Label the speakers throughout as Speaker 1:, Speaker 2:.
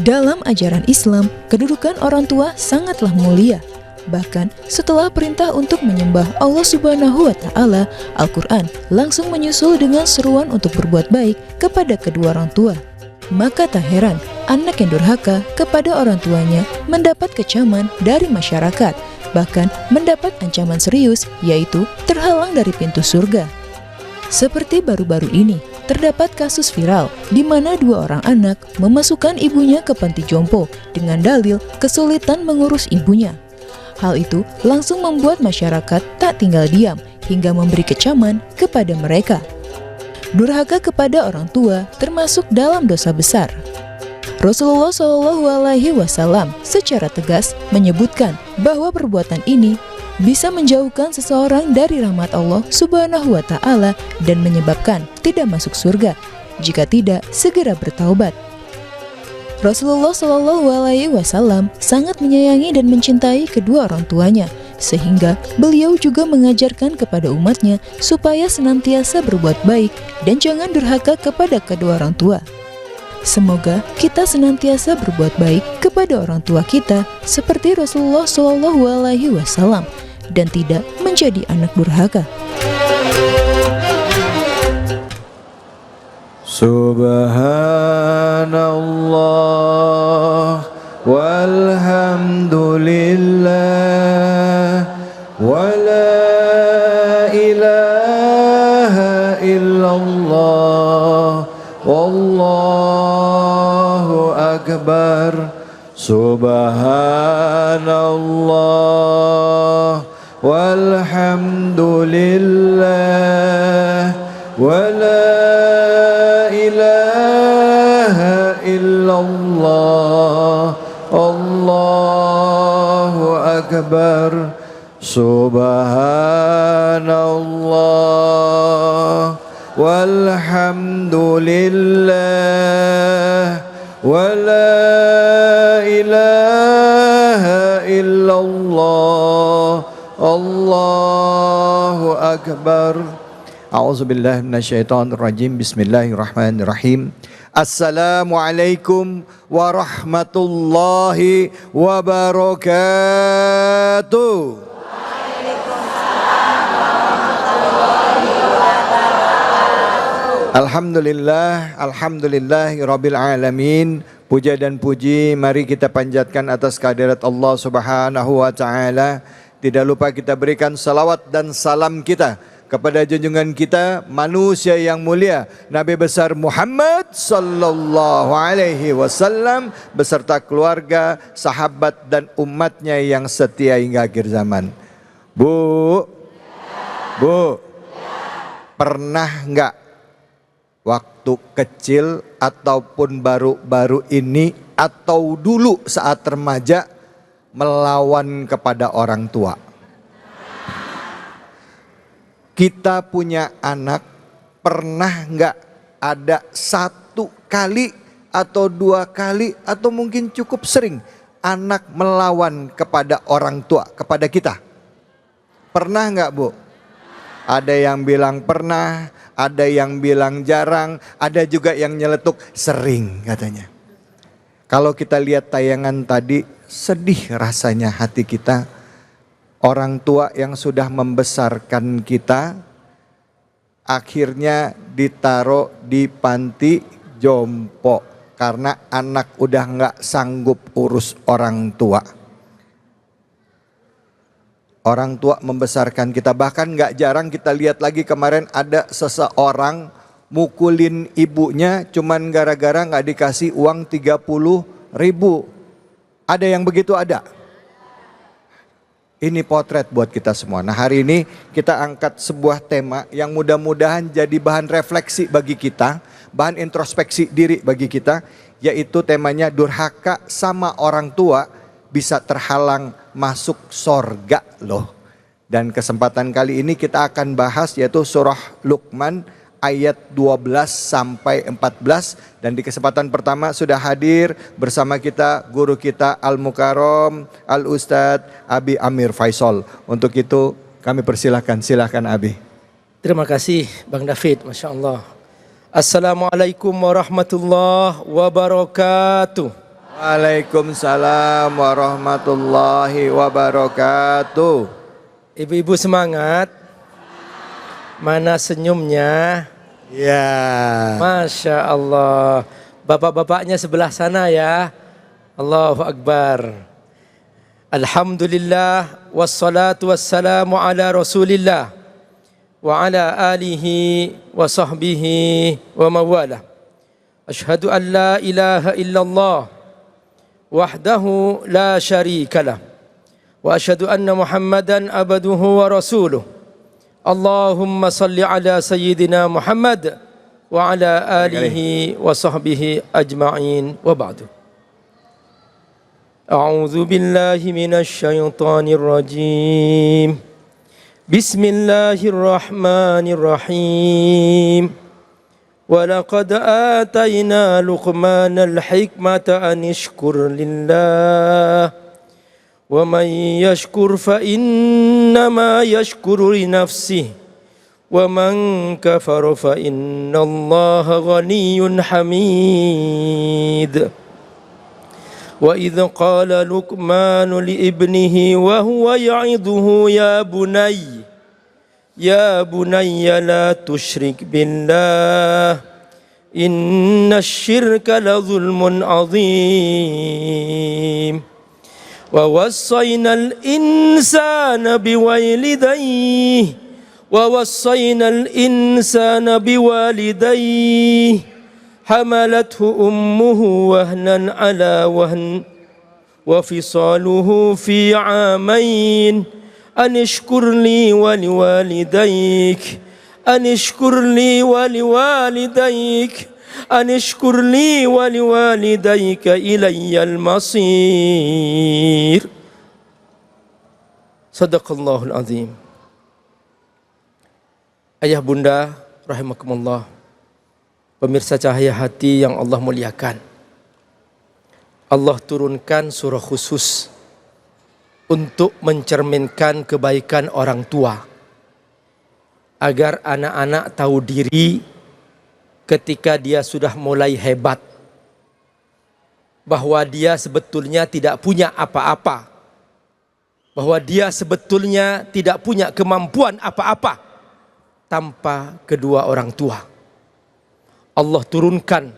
Speaker 1: Dalam ajaran Islam, kedudukan orang tua sangatlah mulia. Bahkan setelah perintah untuk menyembah Allah Subhanahu wa Ta'ala, Al-Quran langsung menyusul dengan seruan untuk berbuat baik kepada kedua orang tua. Maka tak heran, anak yang durhaka kepada orang tuanya mendapat kecaman dari masyarakat, bahkan mendapat ancaman serius, yaitu terhalang dari pintu surga. Seperti baru-baru ini, terdapat kasus viral di mana dua orang anak memasukkan ibunya ke panti jompo dengan dalil kesulitan mengurus ibunya. Hal itu langsung membuat masyarakat tak tinggal diam hingga memberi kecaman kepada mereka. Durhaka kepada orang tua termasuk dalam dosa besar. Rasulullah SAW secara tegas menyebutkan bahwa perbuatan ini bisa menjauhkan seseorang dari rahmat Allah Subhanahu wa Ta'ala dan menyebabkan tidak masuk surga jika tidak segera bertaubat. Rasulullah SAW sangat menyayangi dan mencintai kedua orang tuanya, sehingga beliau juga mengajarkan kepada umatnya supaya senantiasa berbuat baik dan jangan durhaka kepada kedua orang tua. Semoga kita senantiasa berbuat baik kepada orang tua kita seperti Rasulullah SAW dan tidak menjadi anak durhaka.
Speaker 2: Subhanallah walhamdulillah wa la ilaha illallah wallahu akbar. Subhanallah walhamdulillah wa la ilaha illallah Allahu akbar. Subhanallah walhamdulillah wa la ilaha illallah Allahu akbar. A'udzubillahi minasyaitonirrajim. Bismillahirrahmanirrahim. Assalamualaikum warahmatullahi wabarakatuh. Alhamdulillah, alhamdulillahirabbil alamin. Puja dan puji mari kita panjatkan atas kehadirat Allah Subhanahu wa Ta'ala. Tidak lupa kita berikan salawat dan salam kita kepada junjungan kita, manusia yang mulia, Nabi besar Muhammad sallallahu alaihi wasallam beserta keluarga, sahabat dan umatnya yang setia hingga akhir zaman. Bu, pernah enggak waktu kecil ataupun baru-baru ini atau dulu saat remaja melawan kepada orang tua? Kita punya anak, pernah nggak ada satu kali atau dua kali atau mungkin cukup sering anak melawan kepada orang tua, kepada kita? Pernah nggak, Bu? Ada yang bilang pernah, ada yang bilang jarang, ada juga yang nyeletuk sering katanya. Kalau kita lihat tayangan tadi, sedih rasanya hati kita. Orang tua yang sudah membesarkan kita akhirnya ditaruh di panti jompo karena anak udah nggak sanggup urus orang tua. Orang tua membesarkan kita, bahkan nggak jarang kita lihat lagi kemarin ada seseorang mukulin ibunya cuman gara-gara nggak dikasih uang 30.000. Ada yang begitu, ada. Ini potret buat kita semua. Nah, hari ini kita angkat sebuah tema yang mudah-mudahan jadi bahan refleksi bagi kita, bahan introspeksi diri bagi kita, yaitu temanya durhaka sama orang tua bisa terhalang masuk sorga loh. Dan kesempatan kali ini kita akan bahas yaitu surah Luqman ayat 12 sampai 14. Dan di kesempatan pertama sudah hadir bersama kita guru kita Al-Mukarram Al-Ustadz Abi Amir Faisal. Untuk itu kami persilahkan, silahkan Abi.
Speaker 3: Terima kasih Bang David, Masya Allah. Assalamualaikum warahmatullahi wabarakatuh.
Speaker 2: Waalaikumsalam warahmatullahi wabarakatuh.
Speaker 3: Ibu-ibu semangat. Mana senyumnya?
Speaker 2: Ya.
Speaker 3: Masya Allah. Bapak-bapaknya sebelah sana ya. Allahu Akbar. Alhamdulillah. Wassalatu wassalamu ala rasulillah. Wa ala alihi wa sahbihi wa mawalah. Ashhadu an la ilaha illallah. Wahdahu la syarika lah. Wa ashhadu anna Muhammadan abduhu wa rasuluh. Allahumma salli ala sayyidina Muhammad wa ala alihi wa sahbihi ajma'in wa ba'du. A'udzu billahi minasy syaithanir rajim. Bismillahirrahmanirrahim. Wa laqad atayna Luqmanal hikmata an ishkur lillah. Wa man yashkur fa innama yashkuru li nafsihi. Wa man kafara fa innallaha ghaniyyun hamid. Wa idh qala Luqmanu li ibnihi wa huwa ya'idhuhu ya bunayya la tusyrik billah innasyirka la zulmun azim. Wa wassaynal insana biwalidayhi حملته أمه وهنا على وهن وفصاله في عامين أن اشكر لي ولوالديك أن اشكر لي ولوالديك إلي المصير. صدق الله العظيم. Ayah bunda rahimakumullah, pemirsa Cahaya Hati yang Allah muliakan, Allah turunkan surah khusus untuk mencerminkan kebaikan orang tua, agar anak-anak tahu diri ketika dia sudah mulai hebat, bahwa dia sebetulnya tidak punya apa-apa, bahwa dia sebetulnya tidak punya kemampuan apa-apa tanpa kedua orang tua. Allah turunkan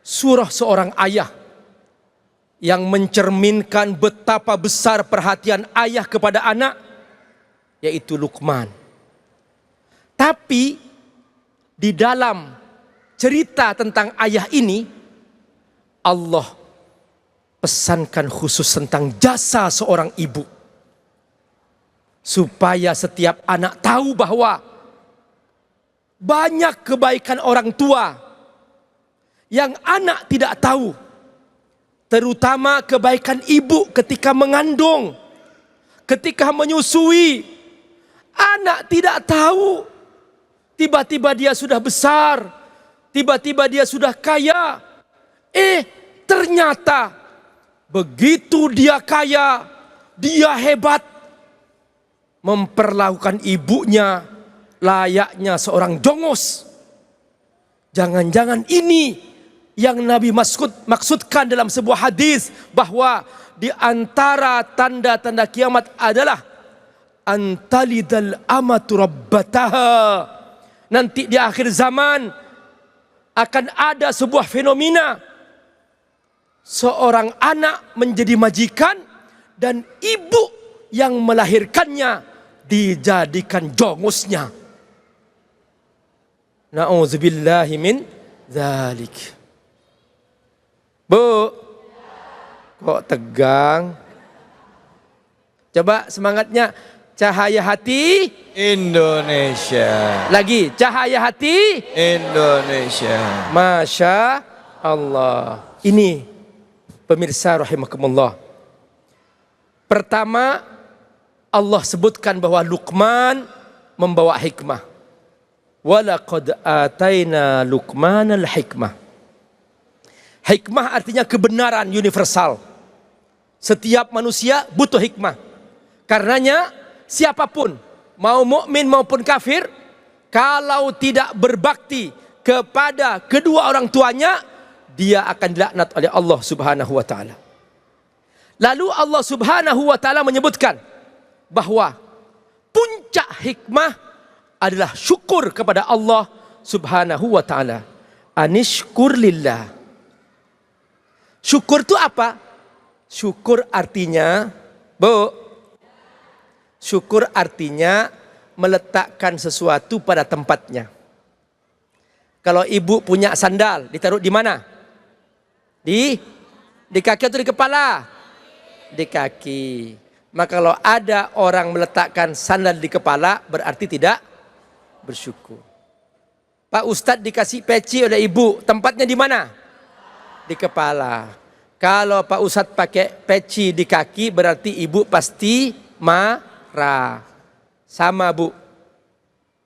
Speaker 3: surah seorang ayah yang mencerminkan betapa besar perhatian ayah kepada anak, yaitu Luqman. Tapi di dalam cerita tentang ayah ini, Allah pesankan khusus tentang jasa seorang ibu, supaya setiap anak tahu bahwa banyak kebaikan orang tua yang anak tidak tahu, terutama kebaikan ibu ketika mengandung, ketika menyusui. Anak tidak tahu, tiba-tiba dia sudah besar, tiba-tiba dia sudah kaya. Ternyata begitu dia kaya, dia hebat, memperlakukan ibunya layaknya seorang jongos. Jangan-jangan ini yang Nabi maksudkan dalam sebuah hadis, bahwa di antara tanda-tanda kiamat adalah antalidal amatu rabbataha. Nanti di akhir zaman akan ada sebuah fenomena, seorang anak menjadi majikan dan ibu yang melahirkannya dijadikan jongosnya. Na'udzubillahi min dzalik. Bu, kok tegang? Coba semangatnya. Cahaya Hati
Speaker 2: Indonesia.
Speaker 3: Lagi, Cahaya Hati
Speaker 2: Indonesia.
Speaker 3: Masya Allah. Ini pemirsa rahimakumullah. Pertama, Allah sebutkan bahwa Luqman membawa hikmah. Walaqad atayna Luqmanal hikmah. Hikmah artinya kebenaran universal. Setiap manusia butuh hikmah. Karenanya siapapun, mau mukmin maupun kafir, kalau tidak berbakti kepada kedua orang tuanya, dia akan dilaknat oleh Allah Subhanahu wa taala. Lalu Allah Subhanahu wa taala menyebutkan bahwa puncak hikmah adalah syukur kepada Allah Subhanahu wa taala. Anishkur lillah. Syukur itu apa? Syukur artinya, syukur artinya meletakkan sesuatu pada tempatnya. Kalau ibu punya sandal, ditaruh di mana? Di kaki atau di kepala? Di kaki. Maka kalau ada orang meletakkan sandal di kepala, berarti tidak bersyukur. Pak Ustadz dikasih peci oleh ibu, tempatnya di mana? Di kepala. Kalau Pak Ustadz pakai peci di kaki, berarti ibu pasti marah. Sama Bu.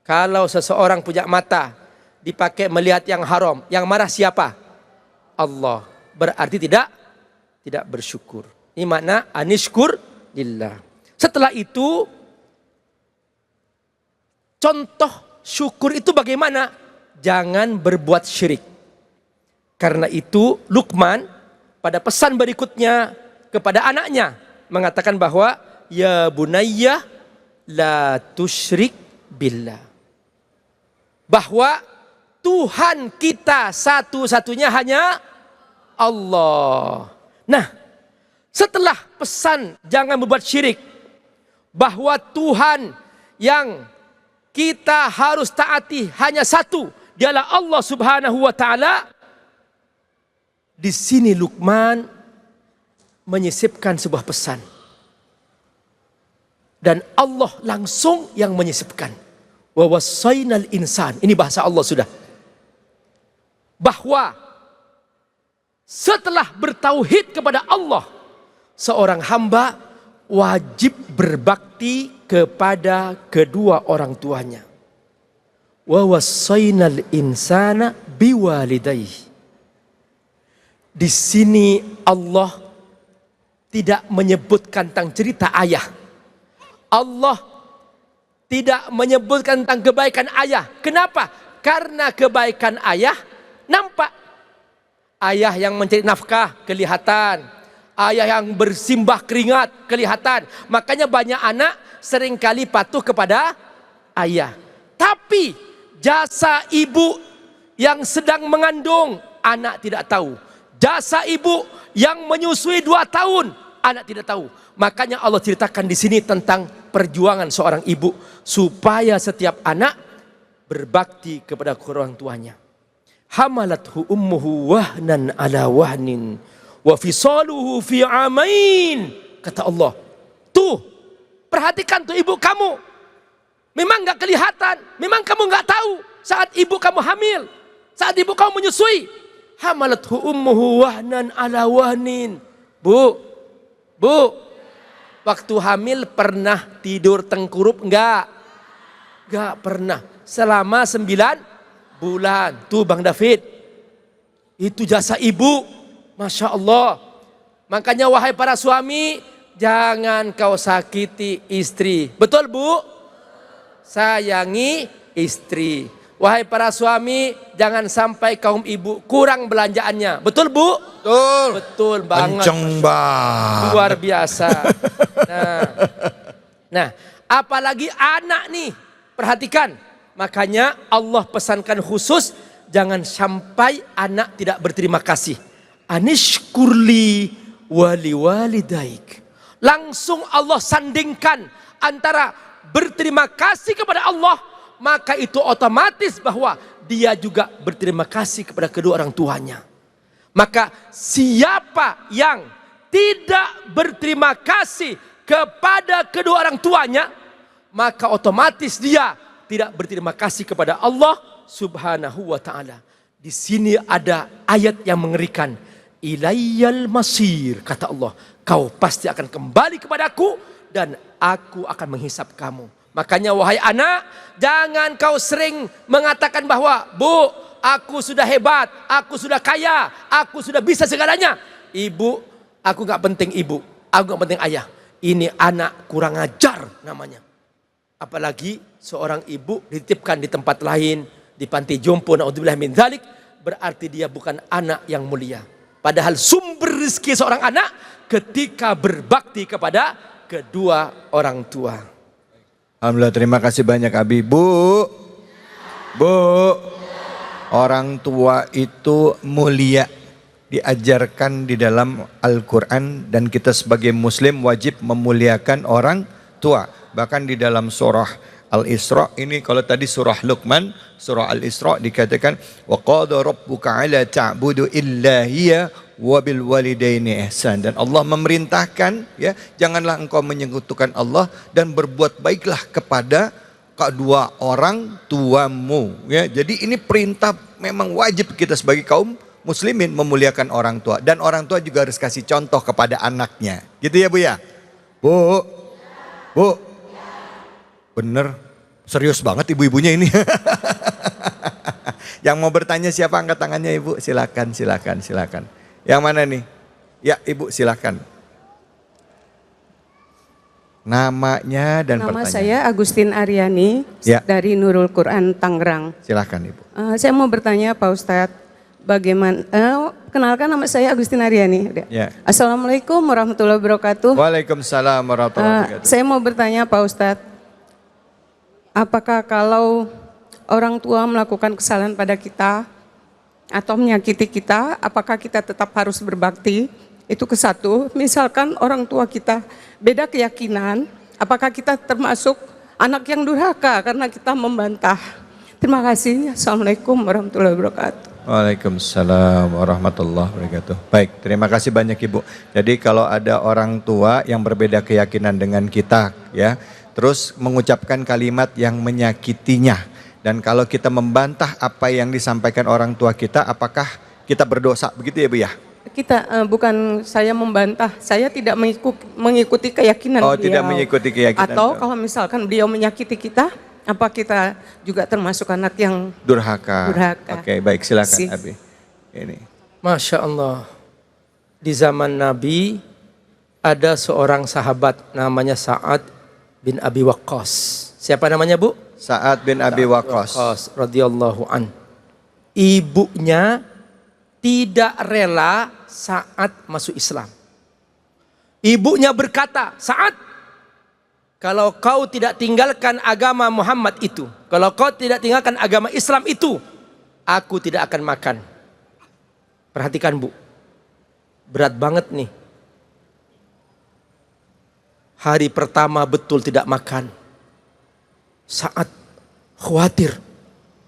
Speaker 3: Kalau seseorang punya mata, dipakai melihat yang haram, yang marah siapa? Allah. Berarti tidak bersyukur. Ini makna anishkur lillah. Setelah itu, contoh syukur itu bagaimana? Jangan berbuat syirik. Karena itu Luqman pada pesan berikutnya kepada anaknya mengatakan bahwa ya bunayya la tusyrik billah. Bahwa Tuhan kita satu-satunya hanya Allah. Nah, setelah pesan jangan berbuat syirik, bahwa Tuhan yang kita harus taati hanya satu, dialah Allah Subhanahu wa taala. Di sini Luqman menyisipkan sebuah pesan. Dan Allah langsung yang menyisipkan. Wa wassaynal insan. Ini bahasa Allah sudah. Bahwa setelah bertauhid kepada Allah, seorang hamba wajib berbakti kepada kedua orang tuanya. Wa wassaynal insana biwalidayhi. Di sini Allah tidak menyebutkan tentang cerita ayah. Allah tidak menyebutkan tentang kebaikan ayah. Kenapa? Karena kebaikan ayah nampak. Ayah yang mencari nafkah kelihatan. Ayah yang bersimbah keringat kelihatan. Makanya banyak anak seringkali patuh kepada ayah. Tapi jasa ibu yang sedang mengandung, anak tidak tahu. Jasa ibu yang menyusui 2 tahun, anak tidak tahu. Makanya Allah ceritakan di sini tentang perjuangan seorang ibu supaya setiap anak berbakti kepada orang tuanya. Hamalathu ummuhu wahnan ala wahnin wa fisaluhu fi amain. Kata Allah, tuh perhatikan tuh ibu kamu. Memang gak kelihatan, memang kamu gak tahu saat ibu kamu hamil, saat ibu kamu menyusui. Hamalathu ummuhu wahnan ala wahnin. Bu, waktu hamil pernah tidur tengkurup enggak? Enggak pernah. Selama 9 bulan. Tuh Bang David. Itu jasa ibu. Masya Allah. Makanya wahai para suami, jangan kau sakiti istri. Betul Bu? Sayangi istri. Wahai para suami, jangan sampai kaum ibu kurang belanjaannya. Betul Bu?
Speaker 2: Betul.
Speaker 3: Betul banget.
Speaker 2: Kenceng banget.
Speaker 3: Luar biasa. Nah, apalagi anak nih. Perhatikan. Makanya Allah pesankan khusus, jangan sampai anak tidak berterima kasih. Anishkurli wali walidaik. Langsung Allah sandingkan antara berterima kasih kepada Allah, maka itu otomatis bahwa dia juga berterima kasih kepada kedua orang tuanya. Maka siapa yang tidak berterima kasih kepada kedua orang tuanya, maka otomatis dia tidak berterima kasih kepada Allah Subhanahu wa taala. Di sini ada ayat yang mengerikan. Ilayyal masir, kata Allah. Kau pasti akan kembali kepadaku dan aku akan menghisap kamu. Makanya wahai anak, jangan kau sering mengatakan bahwa, Bu, aku sudah hebat, aku sudah kaya, aku sudah bisa segalanya. Ibu, aku gak penting ibu, aku gak penting ayah. Ini anak kurang ajar namanya. Apalagi seorang ibu dititipkan di tempat lain, di panti jompo, naudzubillah min dzalik, berarti dia bukan anak yang mulia. Padahal sumber rezeki seorang anak ketika berbakti kepada kedua orang tua.
Speaker 2: Alhamdulillah, terima kasih banyak Abi. Bu, orang tua itu mulia, diajarkan di dalam Al-Quran, dan kita sebagai muslim wajib memuliakan orang tua. Bahkan di dalam surah Al-Isra, ini kalau tadi surah Luqman, surah Al-Isra dikatakan wa qada rabbuka alla ta'budu illa hiya wa bil walidaini ihsan. Dan Allah memerintahkan, ya, janganlah engkau menyekutukan Allah dan berbuat baiklah kepada kedua orang tuamu, ya. Jadi ini perintah, memang wajib kita sebagai kaum muslimin memuliakan orang tua, dan orang tua juga harus kasih contoh kepada anaknya. Gitu ya Bu ya? Bu. Bener, serius banget ibu-ibunya ini. Yang mau bertanya siapa, angkat tangannya Ibu? Silakan. Yang mana nih? Ya Ibu silakan. Namanya dan
Speaker 4: Nama
Speaker 2: pertanyaan.
Speaker 4: saya Agustin Aryani,
Speaker 2: Ya.
Speaker 4: dari Nurul Quran Tangerang.
Speaker 2: Silakan Ibu.
Speaker 4: Saya mau bertanya Pak Ustadz, bagaimana, kenalkan nama saya Agustin Aryani.
Speaker 2: Ya.
Speaker 4: Assalamualaikum warahmatullahi wabarakatuh.
Speaker 2: Waalaikumsalam warahmatullahi wabarakatuh.
Speaker 4: Saya mau bertanya Pak Ustadz, apakah kalau orang tua melakukan kesalahan pada kita atau menyakiti kita, apakah kita tetap harus berbakti? Itu ke satu. Misalkan orang tua kita beda keyakinan, apakah kita termasuk anak yang durhaka karena kita membantah? Terima kasih. Assalamualaikum warahmatullahi wabarakatuh.
Speaker 2: Waalaikumsalam warahmatullahi wabarakatuh. Baik, terima kasih banyak Ibu. Jadi kalau ada orang tua yang berbeda keyakinan dengan kita, ya, terus mengucapkan kalimat yang menyakitinya, dan kalau kita membantah apa yang disampaikan orang tua kita, apakah kita berdosa? Begitu ya Bu ya?
Speaker 4: Kita bukan saya membantah, saya tidak mengikuti keyakinan
Speaker 2: Oh,
Speaker 4: beliau.
Speaker 2: tidak mengikuti keyakinan.
Speaker 4: Atau kalau misalkan beliau menyakiti kita, apa kita juga termasuk anak yang
Speaker 2: Durhaka.
Speaker 4: Durhaka.
Speaker 2: Oke, baik, silakan
Speaker 4: Si.
Speaker 2: Abi. Ini.
Speaker 3: Masya Allah. Di zaman Nabi ada seorang sahabat namanya Sa'ad bin Abi Waqqas. Siapa namanya Bu?
Speaker 2: Sa'ad bin Abi Waqqas.
Speaker 3: Radhiyallahu an. Ibunya tidak rela Sa'ad masuk Islam. Ibunya berkata, Sa'ad, kalau kau tidak tinggalkan agama Muhammad itu, kalau kau tidak tinggalkan agama Islam itu, aku tidak akan makan. Perhatikan Bu, berat banget nih. Hari pertama betul tidak makan. Saat khawatir,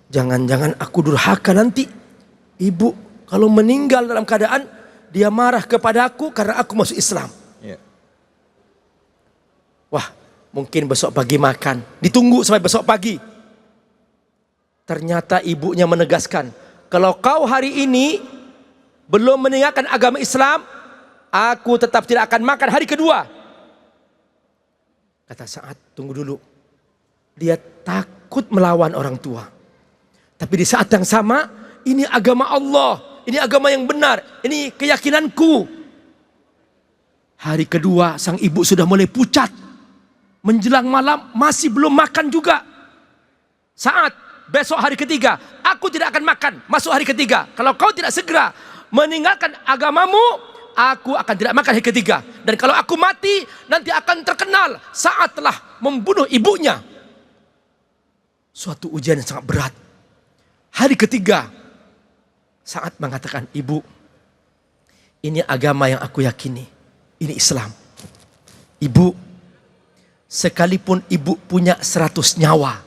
Speaker 3: jangan-jangan aku durhaka nanti. Ibu kalau meninggal dalam keadaan dia marah kepada aku karena aku masuk Islam.
Speaker 2: Ya.
Speaker 3: Wah, mungkin besok pagi makan. Ditunggu sampai besok pagi. Ternyata ibunya menegaskan, kalau kau hari ini belum meninggalkan agama Islam, aku tetap tidak akan makan hari kedua. Kata Sa'ad, tunggu dulu. Dia takut melawan orang tua. Tapi di saat yang sama, ini agama Allah, ini agama yang benar, ini keyakinanku. Hari kedua sang ibu sudah mulai pucat. Menjelang malam masih belum makan juga. Saat besok hari ketiga, aku tidak akan makan masuk hari ketiga. Kalau kau tidak segera meninggalkan agamamu, aku akan tidak makan hari ketiga. Dan kalau aku mati, nanti akan terkenal Saat telah membunuh ibunya. Suatu ujian yang sangat berat. Hari ketiga, Saat mengatakan, ibu, ini agama yang aku yakini. Ini Islam. Ibu, sekalipun ibu punya 100 nyawa,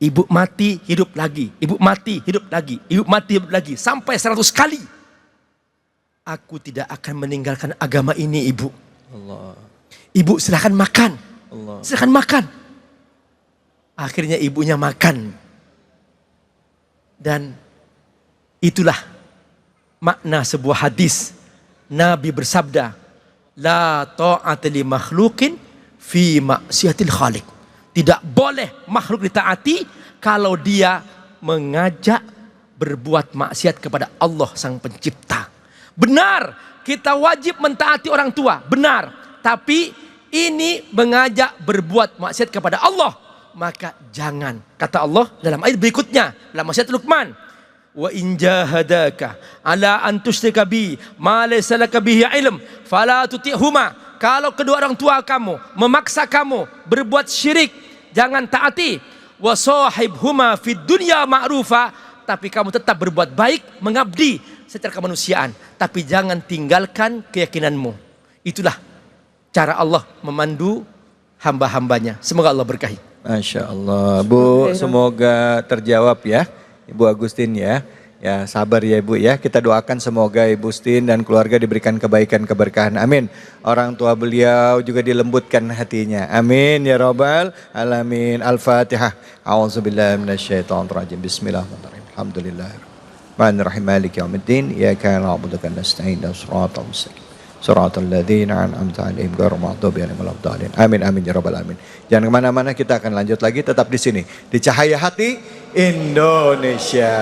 Speaker 3: ibu mati hidup lagi, ibu mati hidup lagi, ibu mati hidup lagi, sampai 100 kali. Aku tidak akan meninggalkan agama ini, ibu.
Speaker 2: Allah.
Speaker 3: Ibu silahkan makan.
Speaker 2: Allah.
Speaker 3: Silahkan makan. Akhirnya ibunya makan. Dan itulah makna sebuah hadis. Nabi bersabda, la ta'ata li makhluqin fi maksiatil khaliq. Tidak boleh makhluk ditaati kalau dia mengajak berbuat maksiat kepada Allah sang pencipta. Benar, kita wajib mentaati orang tua, benar. Tapi ini mengajak berbuat maksiat kepada Allah, maka jangan. Kata Allah dalam ayat berikutnya, dalam maksiat Luqman, wa in jahadaka ala an tusyrika bi ma laysa laka bihi ilm fala tuti'huma. Kalau kedua orang tua kamu memaksa kamu berbuat syirik, jangan taati. Wa sahibhuma fid dunya ma'rufa, tapi kamu tetap berbuat baik, mengabdi secara kemanusiaan, tapi jangan tinggalkan keyakinanmu. Itulah cara Allah memandu hamba-hambanya. Semoga Allah berkahi.
Speaker 2: Masya Allah, Bu, semoga terjawab ya, Ibu Agustin ya. Ya sabar ya Ibu ya, kita doakan semoga Ibu Agustin dan keluarga diberikan kebaikan keberkahan, amin. Orang tua beliau juga dilembutkan hatinya, amin ya Rabbal Alamin. Al-Fatihah. A'udzubillahi minasyaitonirrajim. Bismillahirrahmanirrahim. Alhamdulillahirrahmanirrahim. Maliki yaumiddin. Iyyaka na'budu wa iyyaka nasta'in. Shiratal mustaqim. Suratul ladzina an'amta 'alaihim ghairil maghdubi 'alaihim waladdallin. Amin amin ya rabbal alamin. Jangan kemana-mana, kita akan lanjut lagi tetap di sini di Cahaya Hati Indonesia.